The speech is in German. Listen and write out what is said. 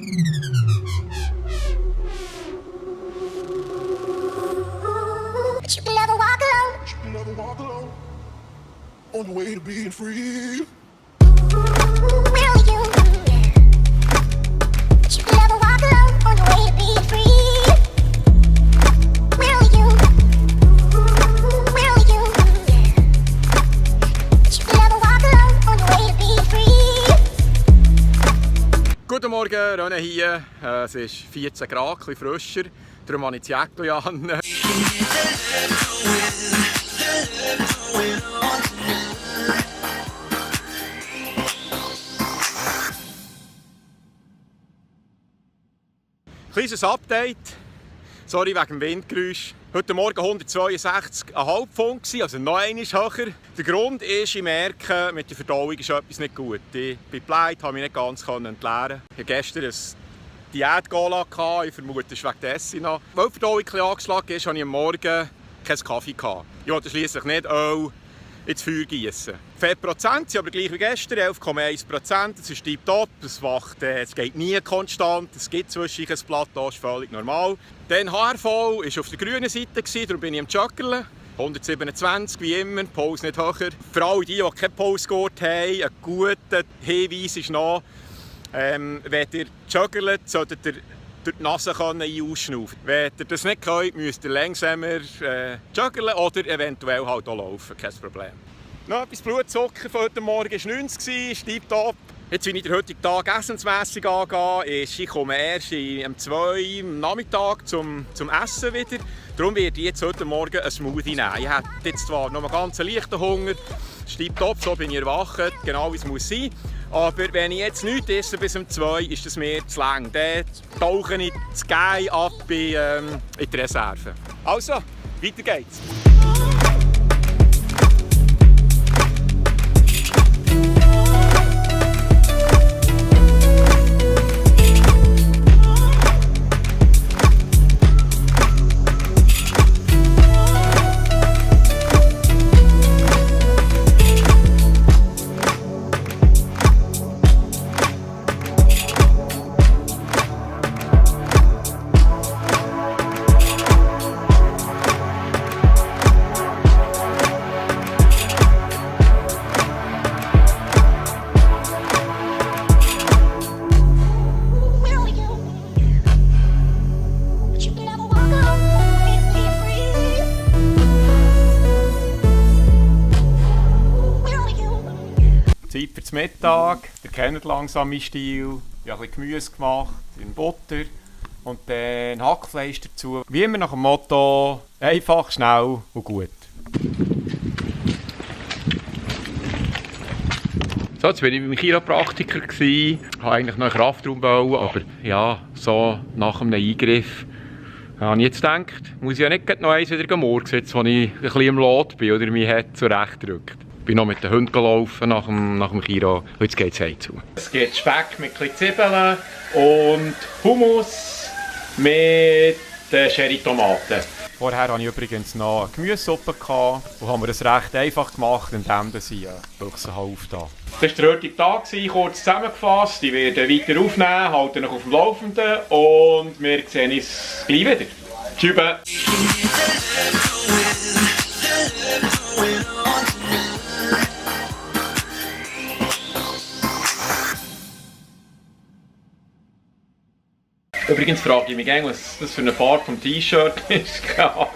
But you can never walk alone. You can never walk alone. On the way to being free. We're only human, yeah. But you can never walk alone. On the way to being free. We're only human. We're only human, yeah. But you can never walk alone. On the way to being free. Guten Morgen, René hier. Es ist 14 Grad, ein bisschen frischer. Darum habe ich das Jäckchen an. Kleines Update. Sorry wegen dem Windgeräusch. Heute Morgen 162,5 Pfund, also noch einmal höher. Der Grund ist, ich merke, mit der Verdauung ist etwas nicht gut. Ich bin bleibt, habe mich nicht ganz entleeren. Ich hatte gestern ein Diät-Gala, ich vermute, es ist wegen dessen noch. Weil die Verdauung ein bisschen angeschlagen ist, hatte ich am Morgen keinen Kaffee. Ich wollte schliesslich nicht Öl ins Feuer gießen. Die Fettprozent sind aber gleich wie gestern, 11,1%. Das ist tiptop, es geht nie konstant, es gibt zwischendurch ein Plateau, das ist völlig normal. Dann HRV war auf der grünen Seite, darum bin ich am Juggeln. 127 wie immer, Puls nicht höher. Für alle die keinen Pulsgurt haben, ein guter Hinweis ist noch, wenn ihr juggelt, solltet ihr durch die Nase ausschnaufen. Wenn ihr das nicht könnt, müsst ihr langsamer juggeln oder eventuell halt auch laufen, kein Problem. Noch etwas Blutzucker von heute Morgen war 90, ist tiptop. Jetzt, wie ich den heutigen Tag essensmässig angehe, ich komme erst um 2 am Nachmittag zum Essen wieder. Darum werde ich jetzt heute Morgen einen Smoothie nehmen. Ich habe jetzt zwar noch einen ganz leichten Hunger, es ist tiptop, so bin ich erwacht, genau wie es muss sein. Aber wenn ich jetzt nichts esse bis um 2, ist das mir zu lang. Dann tauche ich das Gei ab in die Reserve. Also, weiter geht's. Zeit für den Mittag. Ihr kennt langsam meinen Stil. Ich habe ein bisschen Gemüse gemacht, in Butter und dann Hackfleisch dazu. Wie immer nach dem Motto: einfach, schnell und gut. So, jetzt war ich beim Chiropraktiker. Ich wollte eigentlich noch einen Kraftraum bauen, aber ja, so nach einem Eingriff habe ich jetzt gedacht, muss ich ja nicht noch eins wieder murksen, jetzt, wo ich ein bisschen im Lot bin oder mich zurechtdrückt. Ich bin noch mit den Hunden gelaufen nach dem Chiro. Jetzt geht es heim zu. Es gibt Speck mit Zwiebeln und Hummus mit Cherrytomaten. Vorher hatte ich übrigens noch eine Gemüsesuppe und haben wir das recht einfach gemacht, indem ich Büchse aufgetan habe. Das war der heutige Tag, kurz zusammengefasst. Ich werde weiter aufnehmen, halte noch auf dem Laufenden und wir sehen uns gleich wieder. Tschüss! Übrigens frage ich mich, was das für eine Farbe vom T-Shirt ist. Keine Ahnung.